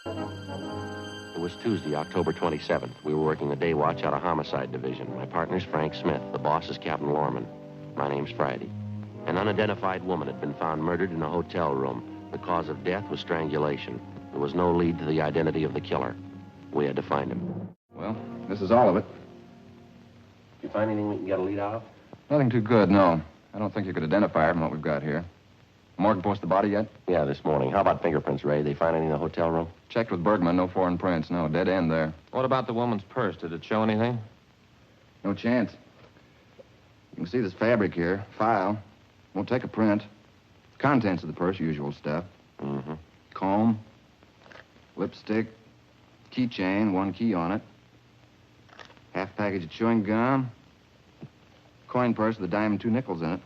It was Tuesday, October 27th. We were working the day watch out of Homicide Division. My partner's Frank Smith. The boss is Captain Lorman. My name's Friday. An unidentified woman had been found murdered in a hotel room. The cause of death was strangulation. There was no lead to the identity of the killer. We had to find him. Well, this is all of it. You find anything we can get a lead out of? Nothing too good, no. I don't think you could identify her from what we've got here. Morgue post the body yet? Yeah, this morning. How about fingerprints, Ray? They find any in the hotel room? Checked with Bergman, no foreign prints. No, dead end there. What about the woman's purse? Did it show anything? No chance. You can see this fabric here, file. Won't take a print. Contents of the purse, usual stuff. Mm-hmm. Comb, lipstick, keychain, one key on it. Half package of chewing gum. Coin purse with a dime and 2 nickels in it.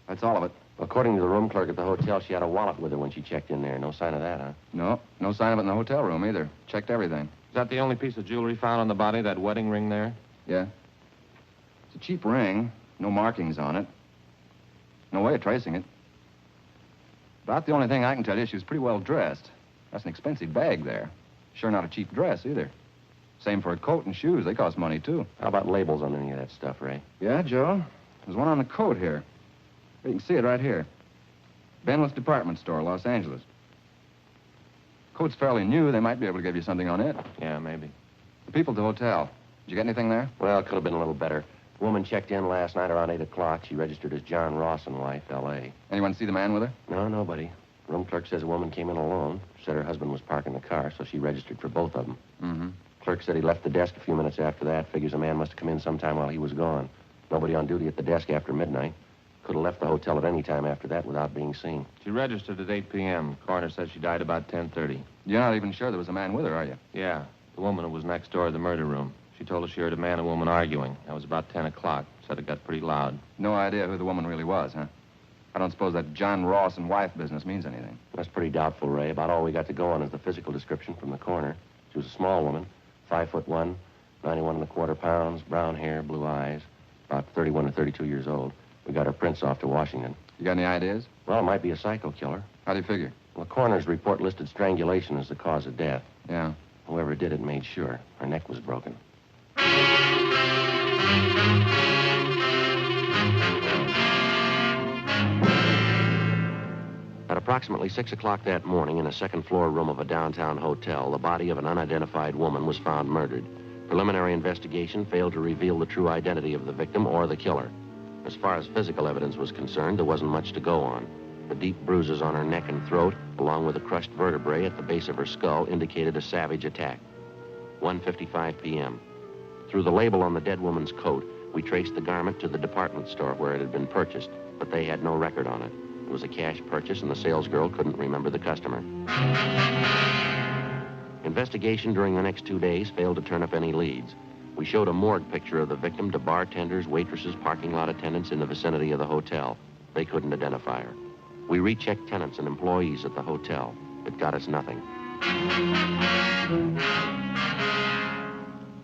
That's all of it. According to the room clerk at the hotel, she had a wallet with her when she checked in there. No sign of that, huh? No, no sign of it in the hotel room either. Checked everything. Is that the only piece of jewelry found on the body, that wedding ring there? Yeah. It's a cheap ring. No markings on it. No way of tracing it. About the only thing I can tell you, she was pretty well dressed. That's an expensive bag there. Sure not a cheap dress either. Same for a coat and shoes. They cost money, too. How about labels on any of that stuff, Ray? Yeah, Joe. There's one on the coat here. You can see it right here. Benless Department Store, Los Angeles. Coat's fairly new. They might be able to give you something on it. Yeah, maybe. The people at the hotel. Did you get anything there? Well, it could have been a little better. The woman checked in last night around 8 o'clock. She registered as John Ross and wife, L.A. Anyone see the man with her? No, nobody. Room clerk says a woman came in alone. Said her husband was parking the car, so she registered for both of them. Mm-hmm. Clerk said he left the desk a few minutes after that. Figures a man must have come in sometime while he was gone. Nobody on duty at the desk after midnight. Could have left the hotel at any time after that without being seen. She registered at 8 p.m. Coroner said she died about 10:30. You're not even sure there was a man with her, are you? Yeah, the woman who was next door to the murder room. She told us she heard a man and woman arguing. That was about 10 o'clock. Said it got pretty loud. No idea who the woman really was, huh? I don't suppose that John Ross and wife business means anything. That's pretty doubtful, Ray. About all we got to go on is the physical description from the coroner. She was a small woman, 5'1", 91 1/4 pounds, brown hair, blue eyes, about 31 or 32 years old. We got her prints off to Washington. You got any ideas? Well, it might be a psycho killer. How do you figure? Well, the coroner's report listed strangulation as the cause of death. Yeah. Whoever did it made sure. Her neck was broken. At approximately 6 o'clock that morning, in a second-floor room of a downtown hotel, the body of an unidentified woman was found murdered. Preliminary investigation failed to reveal the true identity of the victim or the killer. As far as physical evidence was concerned, there wasn't much to go on. The deep bruises on her neck and throat, along with the crushed vertebrae at the base of her skull, indicated a savage attack. 1:55 p.m. Through the label on the dead woman's coat, we traced the garment to the department store where it had been purchased, but they had no record on it. It was a cash purchase, and the salesgirl couldn't remember the customer. Investigation during the next 2 days failed to turn up any leads. We showed a morgue picture of the victim to bartenders, waitresses, parking lot attendants in the vicinity of the hotel. They couldn't identify her. We rechecked tenants and employees at the hotel. It got us nothing.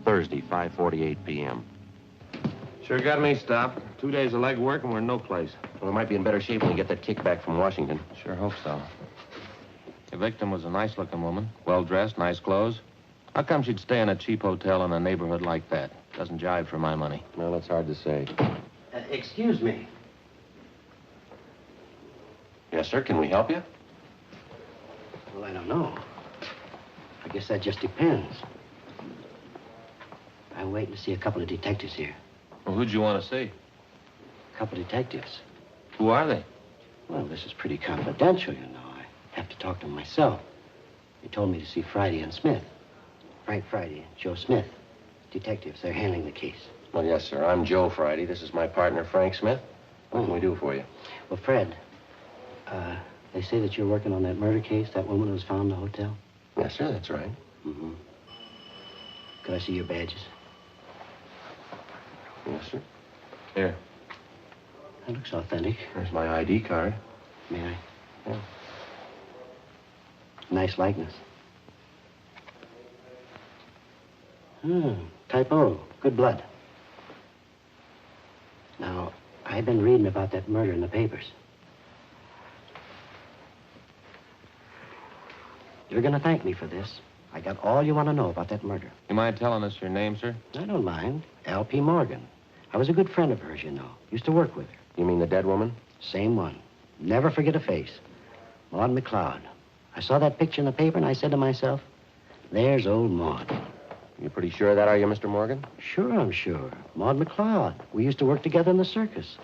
Thursday, 5:48 p.m. Sure got me stopped. 2 days of legwork and we're in no place. Well, we might be in better shape when we get that kickback from Washington. Sure hope so. The victim was a nice-looking woman, well-dressed, nice clothes. How come she'd stay in a cheap hotel in a neighborhood like that? Doesn't jive for my money. Well, it's hard to say. Excuse me. Yes, sir. Can we help you? Well, I don't know. I guess that just depends. I'm waiting to see a couple of detectives here. Well, who'd you want to see? A couple of detectives. Who are they? Well, this is pretty confidential, you know. I have to talk to them myself. They told me to see Friday and Smith. Frank Friday and Joe Smith. Detectives, they're handling the case. Well, yes, sir. I'm Joe Friday. This is my partner, Frank Smith. What can we do for you? Well, Fred, they say that you're working on that murder case, that woman who was found in the hotel? Yes, sir. That's right. Mm-hmm. Could I see your badges? Yes, sir. Here. That looks authentic. There's my ID card. May I? Yeah. Nice likeness. Typo. Good blood. Now, I've been reading about that murder in the papers. You're going to thank me for this. I got all you want to know about that murder. You mind telling us your name, sir? I don't mind. L.P. Morgan. I was a good friend of hers, you know. Used to work with her. You mean the dead woman? Same one. Never forget a face. Maud McLeod. I saw that picture in the paper, and I said to myself, there's old Maud. You pretty sure of that, are you, Mr. Morgan? Sure, I'm sure. Maud McLeod. We used to work together in the circus.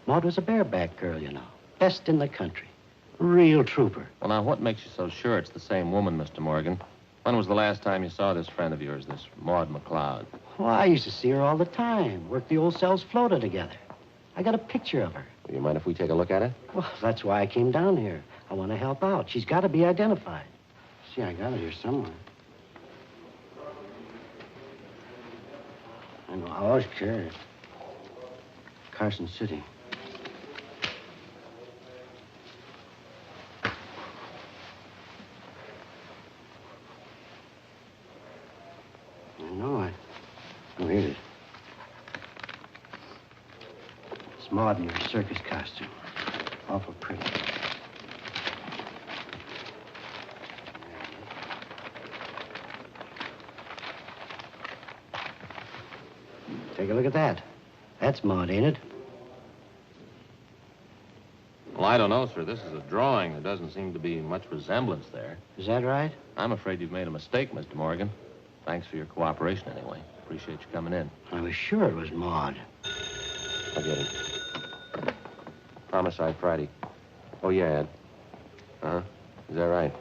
Maud was a bareback girl, you know. Best in the country. Real trooper. Well, now, what makes you so sure it's the same woman, Mr. Morgan? When was the last time you saw this friend of yours, this Maud McLeod? Well, I used to see her all the time. Worked the old cells floater together. I got a picture of her. Do you mind if we take a look at it? Well, that's why I came down here. I want to help out. She's got to be identified. See, I got it here somewhere. I know. Oh, sure. Carson City. I know. Oh, here it is. It's Maud in her circus costume. Awful pretty. Take a look at that. That's Maud, ain't it? Well, I don't know, sir. This is a drawing. There doesn't seem to be much resemblance there. Is that right? I'm afraid you've made a mistake, Mr. Morgan. Thanks for your cooperation, anyway. Appreciate you coming in. I was sure it was Maud. I'll get it. Homicide Friday. Oh, yeah, Ed. Uh-huh. Is that right?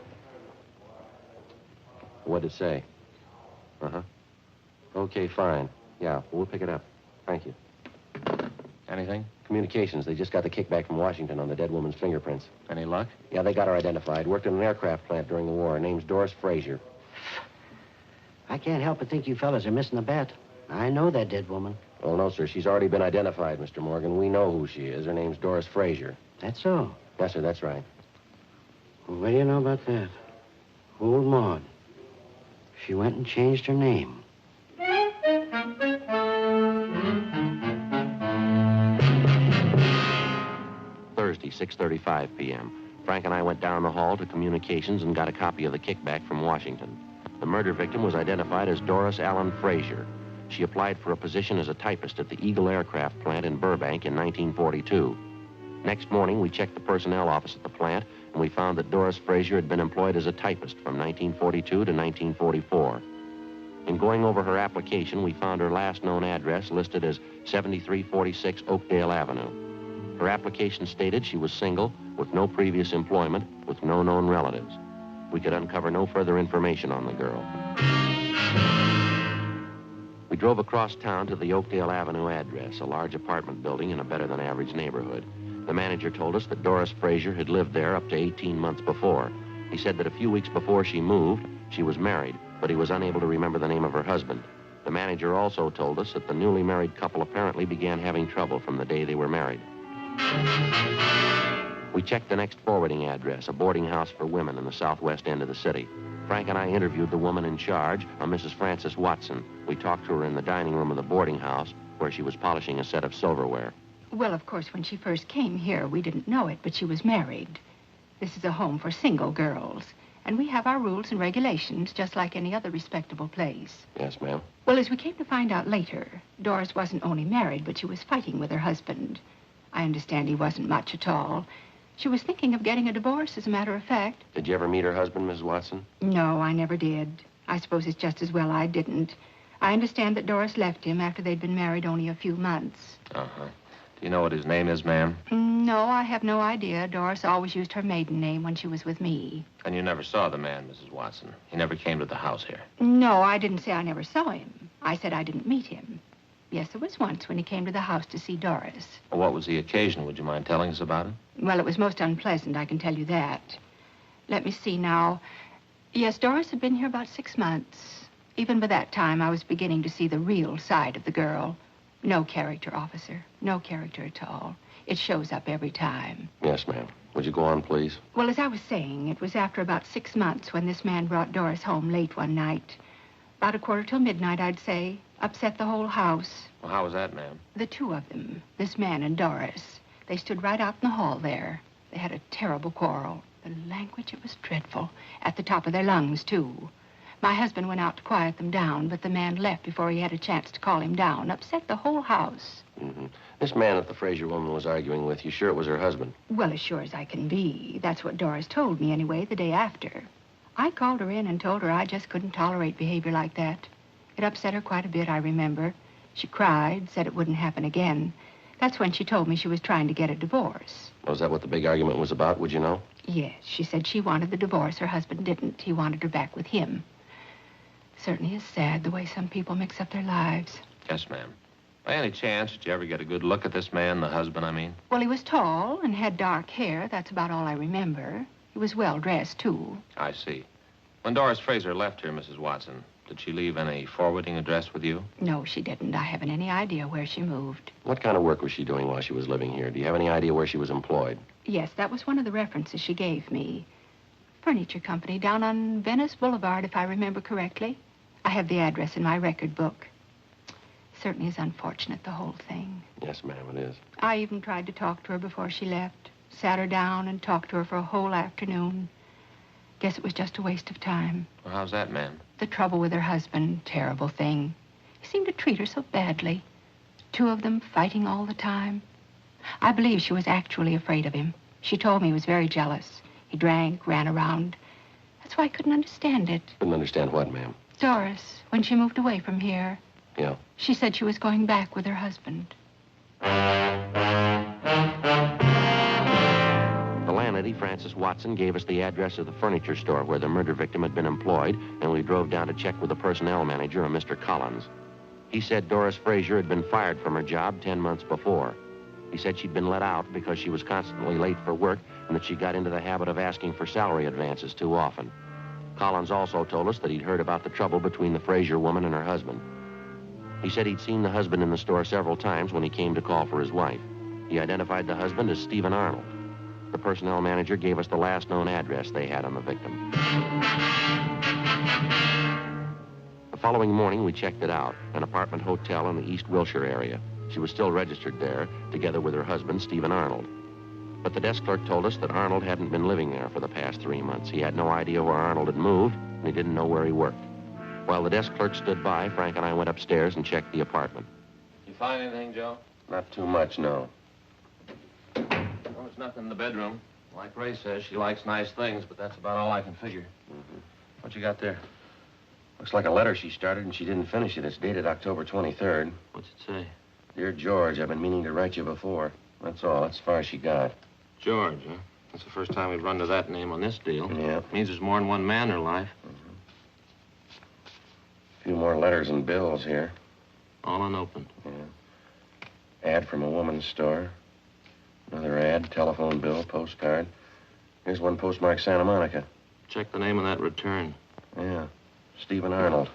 What'd it say? Uh-huh. Okay, fine. Yeah, we'll pick it up. Thank you. Anything? Communications. They just got the kickback from Washington on the dead woman's fingerprints. Any luck? Yeah, they got her identified. Worked in an aircraft plant during the war. Her name's Doris Frazier. I can't help but think you fellas are missing the bet. I know that dead woman. Oh, no, sir. She's already been identified, Mr. Morgan. We know who she is. Her name's Doris Frazier. That's so. Yes, sir, that's right. Well, what do you know about that? Old Maud. She went and changed her name. Thursday, 6:35 p.m. Frank and I went down the hall to communications and got a copy of the kickback from Washington. The murder victim was identified as Doris Allen Frazier. She applied for a position as a typist at the Eagle Aircraft Plant in Burbank in 1942. Next morning, we checked the personnel office at the plant, and we found that Doris Frazier had been employed as a typist from 1942 to 1944. In going over her application, we found her last known address listed as 7346 Oakdale Avenue. Her application stated she was single, with no previous employment, with no known relatives. We could uncover no further information on the girl. We drove across town to the Oakdale Avenue address, a large apartment building in a better-than-average neighborhood. The manager told us that Doris Frazier had lived there up to 18 months before. He said that a few weeks before she moved, she was married, but he was unable to remember the name of her husband. The manager also told us that the newly married couple apparently began having trouble from the day they were married. We checked the next forwarding address, a boarding house for women in the southwest end of the city. Frank and I interviewed the woman in charge, a Mrs. Frances Watson. We talked to her in the dining room of the boarding house, where she was polishing a set of silverware. Well, of course, when she first came here, we didn't know it, but she was married. This is a home for single girls, and we have our rules and regulations, just like any other respectable place. Yes, ma'am. Well, as we came to find out later, Doris wasn't only married, but she was fighting with her husband. I understand he wasn't much at all. She was thinking of getting a divorce, as a matter of fact. Did you ever meet her husband, Mrs. Watson? No, I never did. I suppose it's just as well I didn't. I understand that Doris left him after they'd been married only a few months. Uh-huh. Do you know what his name is, ma'am? No, I have no idea. Doris always used her maiden name when she was with me. And you never saw the man, Mrs. Watson. He never came to the house here. No, I didn't say I never saw him. I said I didn't meet him. Yes, there was once when he came to the house to see Doris. Well, what was the occasion? Would you mind telling us about it? Well, it was most unpleasant, I can tell you that. Let me see now. Yes, Doris had been here about 6 months. Even by that time, I was beginning to see the real side of the girl. No character, officer. No character at all. It shows up every time. Yes, ma'am. Would you go on, please? Well, as I was saying, it was after about 6 months when this man brought Doris home late one night. About 1:45, I'd say. Upset the whole house. Well, how was that, ma'am? The two of them, this man and Doris, they stood right out in the hall there. They had a terrible quarrel. The language, it was dreadful. At the top of their lungs, too. My husband went out to quiet them down, but the man left before he had a chance to calm him down. Upset the whole house. Mm-hmm. This man that the Fraser woman was arguing with, you sure it was her husband? Well, as sure as I can be. That's what Doris told me, anyway, the day after. I called her in and told her I just couldn't tolerate behavior like that. It upset her quite a bit, I remember. She cried, said it wouldn't happen again. That's when she told me she was trying to get a divorce. Was that what the big argument was about, would you know? Yes, she said she wanted the divorce. Her husband didn't. He wanted her back with him. Certainly is sad the way some people mix up their lives. Yes, ma'am. By any chance, did you ever get a good look at this man, the husband, I mean? Well, he was tall and had dark hair. That's about all I remember. He was well-dressed, too. I see. When Doris Fraser left here, Mrs. Watson, did she leave any forwarding address with you? No, she didn't. I haven't any idea where she moved. What kind of work was she doing while she was living here? Do you have any idea where she was employed? Yes, that was one of the references she gave me. Furniture company down on Venice Boulevard, if I remember correctly. I have the address in my record book. Certainly is unfortunate, the whole thing. Yes, ma'am, it is. I even tried to talk to her before she left. Sat her down and talked to her for a whole afternoon. Guess it was just a waste of time. Well, how's that, ma'am? The trouble with her husband, terrible thing. He seemed to treat her so badly. Two of them fighting all the time. I believe she was actually afraid of him. She told me he was very jealous. He drank, ran around. That's why I couldn't understand it. Couldn't understand what, ma'am? Doris, when she moved away from here, Yeah. she said she was going back with her husband. The landlady, Frances Watson, gave us the address of the furniture store where the murder victim had been employed, and we drove down to check with the personnel manager, a Mr. Collins. He said Doris Fraser had been fired from her job 10 months before. He said she'd been let out because she was constantly late for work and that she got into the habit of asking for salary advances too often. Collins also told us that he'd heard about the trouble between the Fraser woman and her husband. He said he'd seen the husband in the store several times when he came to call for his wife. He identified the husband as Stephen Arnold. The personnel manager gave us the last known address they had on the victim. The following morning, we checked it out, an apartment hotel in the East Wilshire area. She was still registered there, together with her husband, Stephen Arnold. But the desk clerk told us that Arnold hadn't been living there for the past 3 months. He had no idea where Arnold had moved, and he didn't know where he worked. While the desk clerk stood by, Frank and I went upstairs and checked the apartment. You find anything, Joe? Not too much, no. Well, there's nothing in the bedroom. Like Ray says, she likes nice things, but that's about all I can figure. Mm-hmm. What you got there? Looks like a letter she started and she didn't finish it. It's dated October 23rd. What's it say? Dear George, I've been meaning to write you before. That's all. That's as far as she got. George, huh? That's the first time we've run to that name on this deal. Yeah. Means there's more than one man in her life. A few more letters and bills here. All unopened. Yeah. Ad from a woman's store. Another ad, telephone bill, postcard. Here's one postmarked Santa Monica. Check the name of that return. Yeah. Stephen Arnold.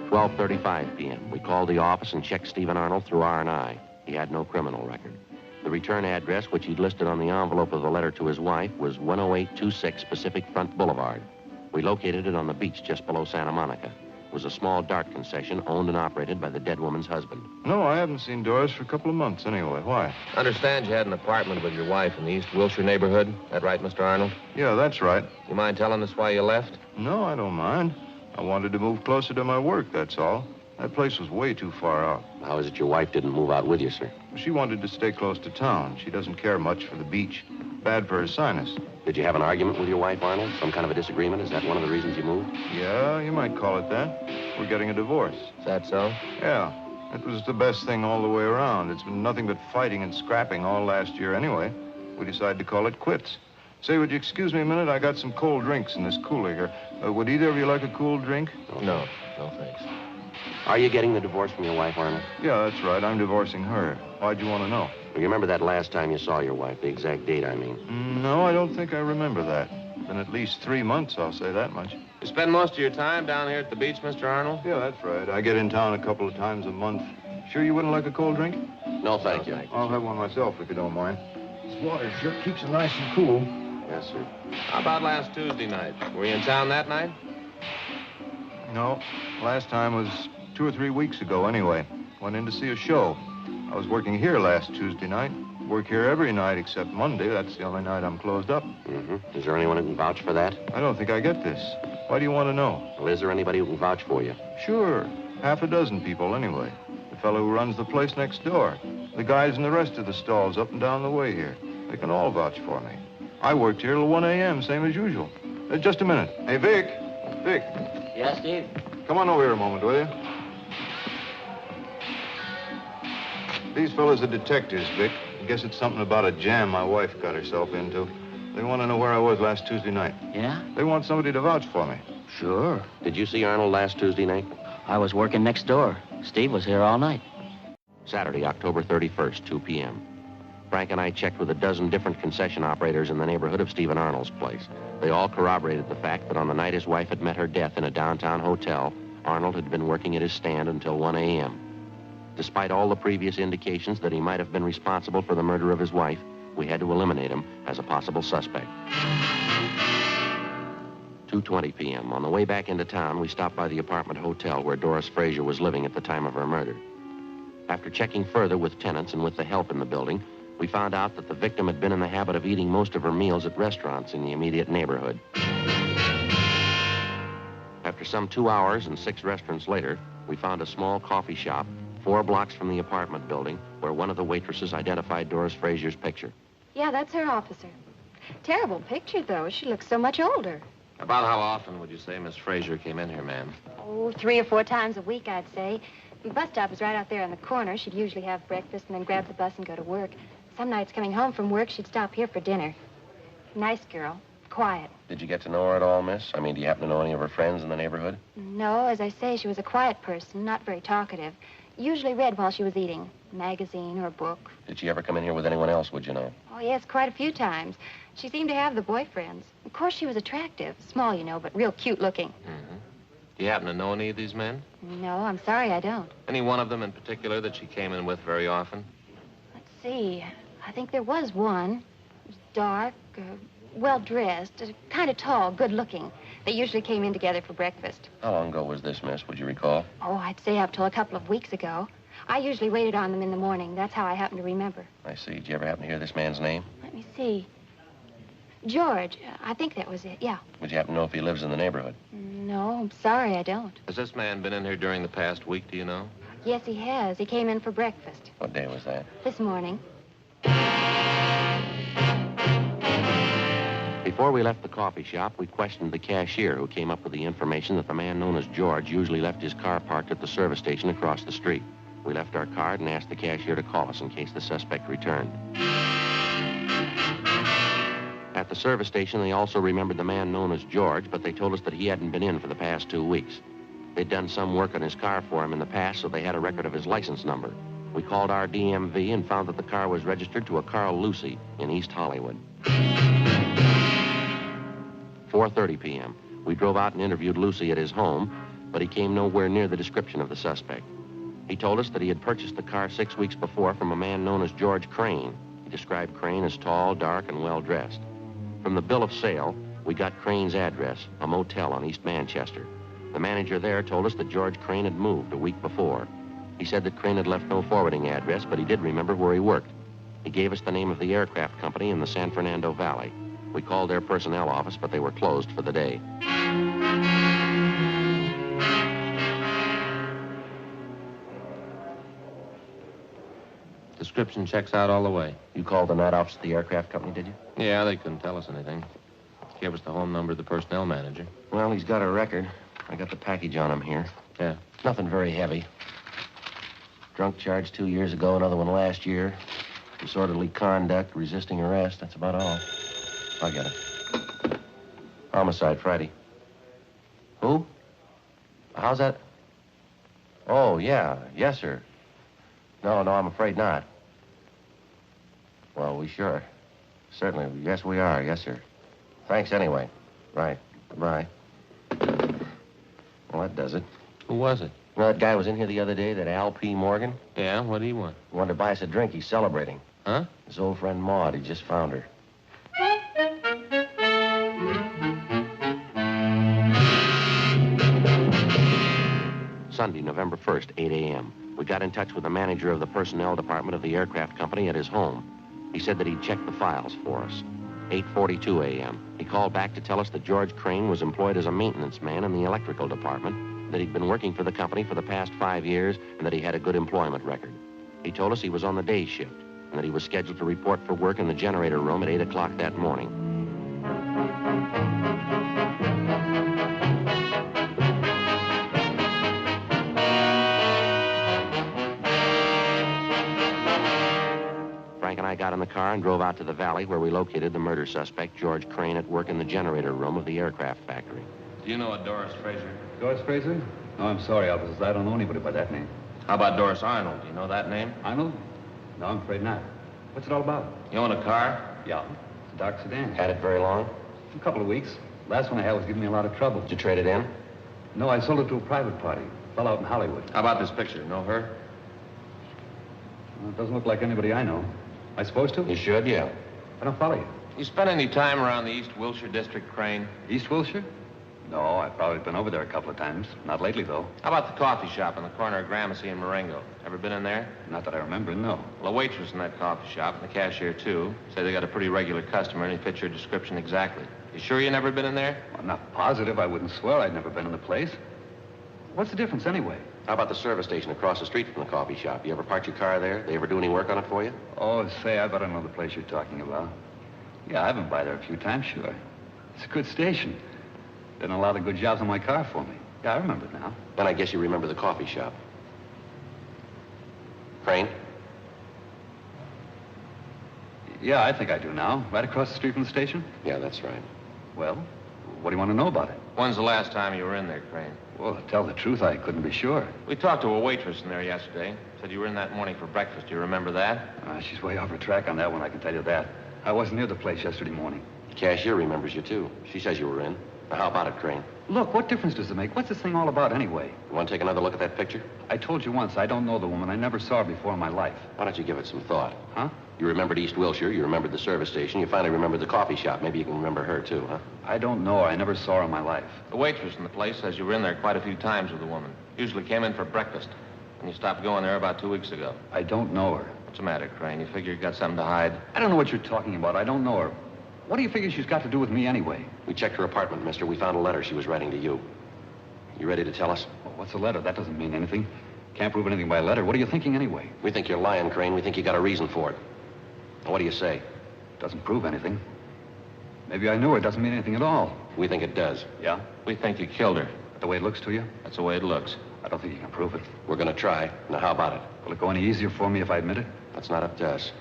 12:35 p.m. We called the office and checked Stephen Arnold through R&I. He had no criminal record. The return address, which he'd listed on the envelope of the letter to his wife, was 10826 Pacific Front Boulevard. We located it on the beach just below Santa Monica. It was a small dart concession owned and operated by the dead woman's husband. No, I haven't seen Doris for a couple of months anyway. Why? Understand you had an apartment with your wife in the East Wilshire neighborhood. That right, Mr. Arnold? Yeah, that's right. You mind telling us why you left? No, I don't mind. I wanted to move closer to my work, that's all. That place was way too far out. How is it your wife didn't move out with you, sir? She wanted to stay close to town. She doesn't care much for the beach. Bad for her sinus. Did you have an argument with your wife, Arnold? Some kind of a disagreement? Is that one of the reasons you moved? Yeah, you might call it that. We're getting a divorce. Is that so? Yeah. It was the best thing all the way around. It's been nothing but fighting and scrapping all last year anyway. We decided to call it quits. Say, would you excuse me a minute? I got some cold drinks in this cooler here. Would either of you like a cool drink? No, thanks. Are you getting the divorce from your wife, Arnold? Yeah, that's right. I'm divorcing her. Why'd you want to know? You remember that last time you saw your wife, the exact date, I mean? No, I don't think I remember that. Been at least 3 months, I'll say that much. You spend most of your time down here at the beach, Mr. Arnold? Yeah, that's right. I get in town a couple of times a month. Sure you wouldn't like a cold drink? No, thank you. I'll have one myself, if you don't mind. This water sure keeps it nice and cool. Yes, sir. How about last Tuesday night? Were you in town that night? No, last time was 2 or 3 weeks ago anyway. Went in to see a show. I was working here last Tuesday night. Work here every night except Monday. That's the only night I'm closed up. Mm-hmm. Is there anyone who can vouch for that? I don't think I get this. Why do you want to know? Well, is there anybody who can vouch for you? Sure. Half a dozen people anyway. The fellow who runs the place next door. The guys in the rest of the stalls up and down the way here. They can all vouch for me. I worked here till 1 a.m., same as usual. Just a minute. Hey, Vic. Vic. Yeah, Steve? Come on over here a moment, will you? These fellas are detectives, Vic. I guess it's something about a jam my wife got herself into. They want to know where I was last Tuesday night. Yeah? They want somebody to vouch for me. Sure. Did you see Arnold last Tuesday night? I was working next door. Steve was here all night. Saturday, October 31st, 2 p.m. Frank and I checked with a dozen different concession operators in the neighborhood of Stephen Arnold's place. They all corroborated the fact that on the night his wife had met her death in a downtown hotel, Arnold had been working at his stand until 1 a.m. Despite all the previous indications that he might have been responsible for the murder of his wife, we had to eliminate him as a possible suspect. 2:20 p.m. On the way back into town, we stopped by the apartment hotel where Doris Frazier was living at the time of her murder. After checking further with tenants and with the help in the building, we found out that the victim had been in the habit of eating most of her meals at restaurants in the immediate neighborhood. After some 2 hours and 6 restaurants later, we found a small coffee shop 4 blocks from the apartment building where one of the waitresses identified Doris Frazier's picture. Yeah, that's her, officer. Terrible picture, though. She looks so much older. About how often would you say Miss Frazier came in here, ma'am? Oh, 3 or 4 times a week, I'd say. The bus stop is right out there on the corner. She'd usually have breakfast and then grab the bus and go to work. Some nights coming home from work, she'd stop here for dinner. Nice girl. Quiet. Did you get to know her at all, miss? I mean, do you happen to know any of her friends in the neighborhood? No, as I say, she was a quiet person, not very talkative. Usually read while she was eating, a magazine or a book. Did she ever come in here with anyone else, would you know? Oh, yes, quite a few times. She seemed to have the boyfriends. Of course, she was attractive. Small, you know, but real cute looking. Mm-hmm. Do you happen to know any of these men? No, I'm sorry, I don't. Any one of them in particular that she came in with very often? Let's see. I think there was one. It was dark, well-dressed, kind of tall, good-looking. They usually came in together for breakfast. How long ago was this, miss? Would you recall? Oh, I'd say up till a couple of weeks ago. I usually waited on them in the morning. That's how I happen to remember. I see. Did you ever happen to hear this man's name? Let me see. George. I think that was it, yeah. Would you happen to know if he lives in the neighborhood? No, I'm sorry, I don't. Has this man been in here during the past week, do you know? Yes, he has. He came in for breakfast. What day was that? This morning. Before we left the coffee shop, we questioned the cashier who came up with the information that the man known as George usually left his car parked at the service station across the street. We left our card and asked the cashier to call us in case the suspect returned. At the service station, they also remembered the man known as George, but they told us that he hadn't been in for the past 2 weeks. They'd done some work on his car for him in the past, so they had a record of his license number. We called our DMV and found that the car was registered to a Carl Lucy in East Hollywood. 4:30 p.m. We drove out and interviewed Lucy at his home, but he came nowhere near the description of the suspect. He told us that he had purchased the car 6 weeks before from a man known as George Crane. He described Crane as tall, dark, and well-dressed. From the bill of sale, we got Crane's address, a motel on East Manchester. The manager there told us that George Crane had moved a week before. He said that Crane had left no forwarding address, but he did remember where he worked. He gave us the name of the aircraft company in the San Fernando Valley. We called their personnel office, but they were closed for the day. Description checks out all the way. You called the night office at the aircraft company, did you? Yeah, they couldn't tell us anything. Gave us the home number of the personnel manager. Well, he's got a record. I got the package on him here. Yeah. Nothing very heavy. Drunk charge 2 years ago, another one last year. Disorderly conduct, resisting arrest. That's about all. I get it. Homicide, Friday. Who? How's that? Oh, yeah. Yes, sir. No, I'm afraid not. Well, we sure. Certainly. Yes, we are. Yes, sir. Thanks anyway. Right. Goodbye. Well, that does it. Who was it? You know that guy was in here the other day, that Al P. Morgan? Yeah, what do he want? He wanted to buy us a drink. He's celebrating. Huh? His old friend Maud. He just found her. Sunday, November 1st, 8 a.m. We got in touch with the manager of the personnel department of the aircraft company at his home. He said that he'd checked the files for us. 8:42 a.m. He called back to tell us that George Crane was employed as a maintenance man in the electrical department, that he'd been working for the company for the past 5 years, and that he had a good employment record. He told us he was on the day shift, and that he was scheduled to report for work in the generator room at 8 o'clock that morning. Frank and I got in the car and drove out to the valley where we located the murder suspect, George Crane, at work in the generator room of the aircraft factory. Do you know a Doris Fraser? Doris Fraser? No, I'm sorry, officers. I don't know anybody by that name. How about Doris Arnold? Do you know that name? Arnold? No, I'm afraid not. What's it all about? You own a car? Yeah, it's a dark sedan. Had it very long? A couple of weeks. Last one I had was giving me a lot of trouble. Did you trade it in? No, I sold it to a private party. Fell out in Hollywood. How about this picture? Know her? Well, it doesn't look like anybody I know. Am I supposed to? You should, yeah. I don't follow you. You spent any time around the East Wilshire District, Crane? East Wilshire? No, I've probably been over there a couple of times. Not lately, though. How about the coffee shop on the corner of Gramercy and Marengo? Ever been in there? Not that I remember, no. Well, a waitress in that coffee shop, and the cashier, too, say they got a pretty regular customer, and he fits your description exactly. You sure you never been in there? Well, I'm not positive. I wouldn't swear I'd never been in the place. What's the difference, anyway? How about the service station across the street from the coffee shop? You ever park your car there? They ever do any work on it for you? Oh, say, I bet I know the place you're talking about. Yeah, I've been by there a few times, sure. It's a good station. Done a lot of good jobs on my car for me. Yeah, I remember it now. Then I guess you remember the coffee shop. Crane? Yeah, I think I do now. Right across the street from the station? Yeah, that's right. Well, what do you want to know about it? When's the last time you were in there, Crane? Well, to tell the truth, I couldn't be sure. We talked to a waitress in there yesterday. Said you were in that morning for breakfast. Do you remember that? She's way off her track on that one, I can tell you that. I wasn't near the place yesterday morning. The cashier remembers you, too. She says you were in. Now, how about it, Crane? Look, what difference does it make? What's this thing all about anyway? You want to take another look at that picture? I told you once, I don't know the woman. I never saw her before in my life. Why don't you give it some thought? Huh? You remembered East Wilshire, you remembered the service station, you finally remembered the coffee shop. Maybe you can remember her, too, huh? I don't know her. I never saw her in my life. The waitress in the place says you were in there quite a few times with the woman. Usually came in for breakfast. And you stopped going there about 2 weeks ago. I don't know her. What's the matter, Crane? You figure you got something to hide? I don't know what you're talking about. I don't know her. What do you figure she's got to do with me anyway? We checked her apartment, mister. We found a letter she was writing to you. You ready to tell us? Well, what's a letter? That doesn't mean anything. Can't prove anything by a letter. What are you thinking anyway? We think you're lying, Crane. We think you got a reason for it. Now, what do you say? Doesn't prove anything. Maybe I knew her. It doesn't mean anything at all. We think it does. Yeah? We think you killed her. The way it looks to you? That's the way it looks. I don't think you can prove it. We're going to try. Now, how about it? Will it go any easier for me if I admit it? That's not up to us.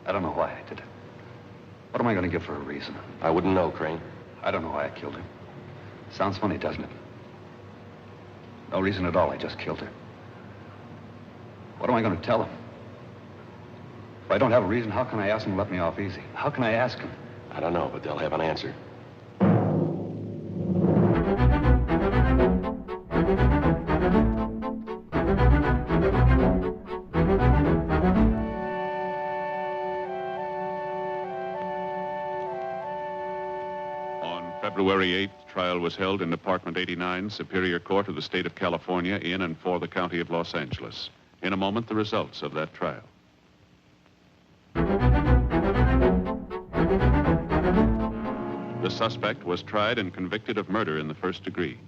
I don't know why I did it. What am I going to give for a reason? I wouldn't know, Crane. I don't know why I killed her. Sounds funny, doesn't it? No reason at all. I just killed her. What am I going to tell him? If I don't have a reason, how can I ask him to let me off easy? How can I ask him? I don't know, but they'll have an answer. February 8th, trial was held in Department 89, Superior Court of the State of California, in and for the County of Los Angeles. In a moment, the results of that trial. The suspect was tried and convicted of murder in the first degree.